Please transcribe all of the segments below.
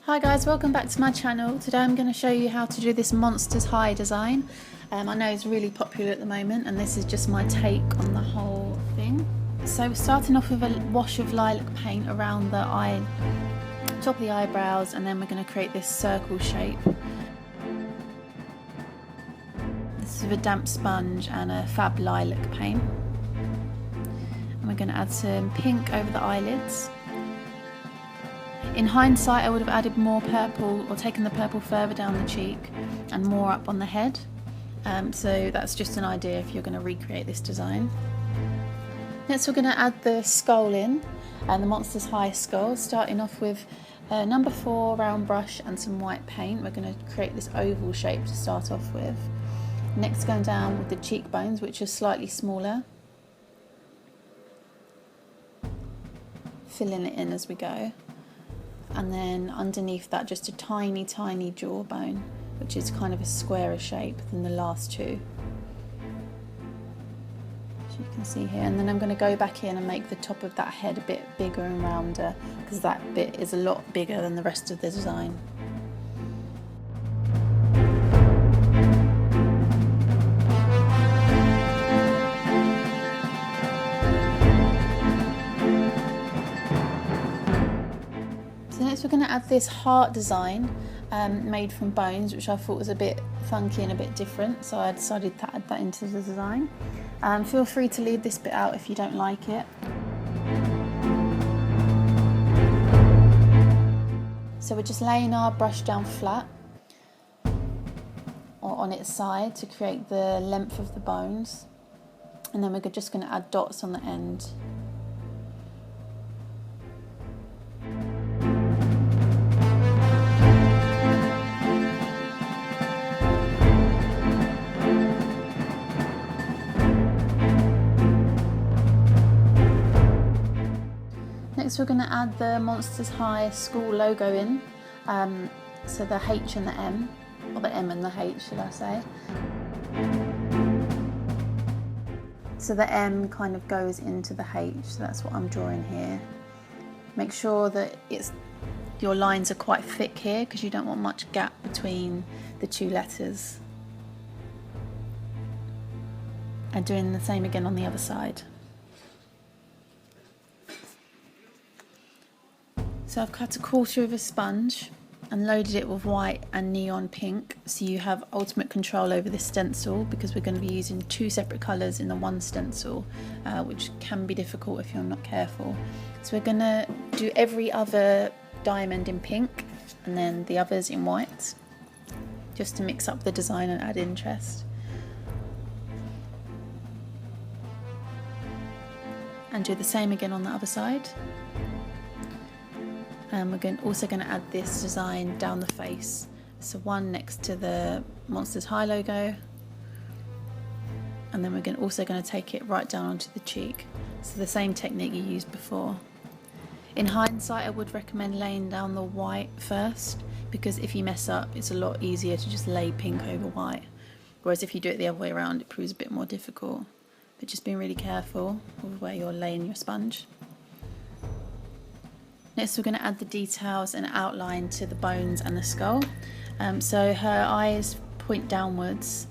Hi guys, welcome back to my channel. Today I'm going to show you how to do this Monsters High design. I know it's really popular at the moment and this is just my take on the whole thing. So we're starting off with a wash of lilac paint around the eye, top of the eyebrows, and then we're going to create this circle shape. This is with a damp sponge and a fab lilac paint. And we're going to add some pink over the eyelids. In hindsight, I would have added more purple or taken the purple further down the cheek and more up on the head. So that's just an idea if you're going to recreate this design. Next we're going to add the skull in, and the Monsters High skull, starting off with number 4 round brush and some white paint. We're going to create this oval shape to start off with. Next going down with the cheekbones, which are slightly smaller. Filling it in as we go. And then underneath that just a tiny jawbone, which is kind of a squarer shape than the last two, as you can see here. And then I'm going to go back in and make the top of that head a bit bigger and rounder, because that bit is a lot bigger than the rest of the design. Next we're going to add this heart design made from bones, which I thought was a bit funky and a bit different, so I decided to add that into the design. Feel free to leave this bit out if you don't like it. So we're just laying our brush down flat or on its side to create the length of the bones, and then we're just going to add dots on the end. Next we're going to add the Monsters High school logo in, so the H and the M, or the M and the H should I say. So the M kind of goes into the H, so that's what I'm drawing here. Make sure that your lines are quite thick here, because you don't want much gap between the two letters. And doing the same again on the other side. So I've cut a quarter of a sponge and loaded it with white and neon pink, so you have ultimate control over this stencil, because we're going to be using 2 separate colours in the one stencil, which can be difficult if you're not careful. So we're going to do every other diamond in pink and then the others in white, just to mix up the design and add interest. And do the same again on the other side. And we're also going to add this design down the face, so one next to the Monsters High logo, and then we're also going to take it right down onto the cheek, so the same technique you used before. In hindsight, I would recommend laying down the white first, because if you mess up it's a lot easier to just lay pink over white, whereas if you do it the other way around it proves a bit more difficult. But just being really careful with where you're laying your sponge. Next we're going to add the details and outline to the bones and the skull. So her eyes point downwards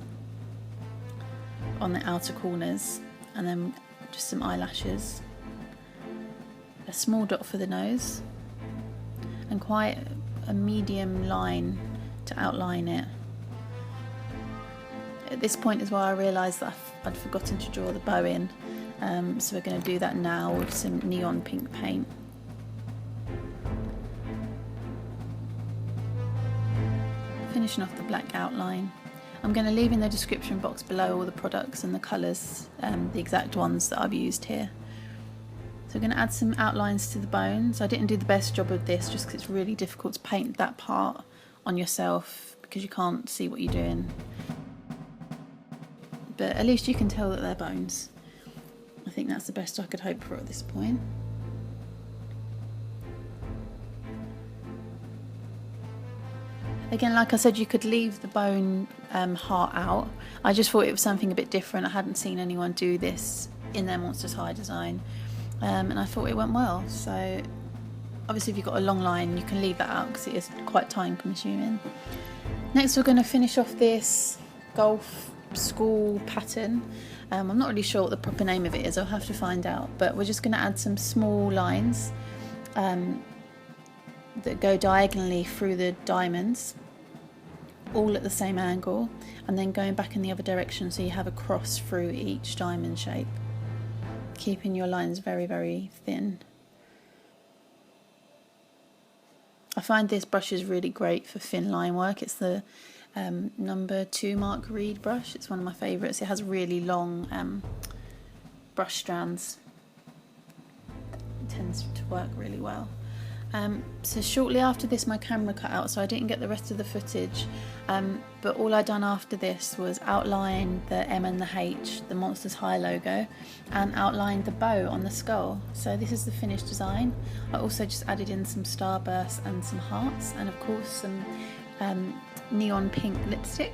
on the outer corners, and then just some eyelashes. A small dot for the nose, and quite a medium line to outline it. At this point as well I realised that I'd forgotten to draw the bow in, so we're going to do that now with some neon pink paint. Finishing off the black outline. I'm going to leave in the description box below all the products and the colours, the exact ones that I've used here. So we're going to add some outlines to the bones. I didn't do the best job of this just because it's really difficult to paint that part on yourself because you can't see what you're doing. But at least you can tell that they're bones. I think that's the best I could hope for at this point. Again, like I said, you could leave the bone heart out. I just thought it was something a bit different. I hadn't seen anyone do this in their Monsters High design, and I thought it went well. So Obviously if you've got a long line you can leave that out because it is quite time consuming. Next we're going to finish off this golf school pattern. I'm not really sure what the proper name of it is, I'll have to find out, but we're just going to add some small lines that go diagonally through the diamonds, all at the same angle, and then going back in the other direction so you have a cross through each diamond shape, keeping your lines very, very thin. I find this brush is really great for thin line work. It's the number 2 Mark Reid brush. It's one of my favourites. It has really long brush strands. It tends to work really well. So shortly after this my camera cut out, so I didn't get the rest of the footage, but all I done after this was outline the M and the H, the Monsters High logo, and outlined the bow on the skull. So this is the finished design. I also just added in some starbursts and some hearts, and of course some neon pink lipstick.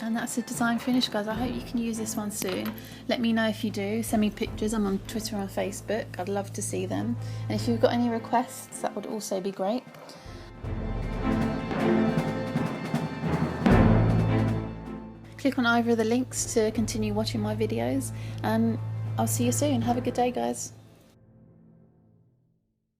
And that's the design finished, guys. I hope you can use this one soon. Let me know if you do. Send me pictures. I'm on Twitter and Facebook. I'd love to see them. And if you've got any requests, that would also be great. Click on either of the links to continue watching my videos. And I'll see you soon. Have a good day, guys.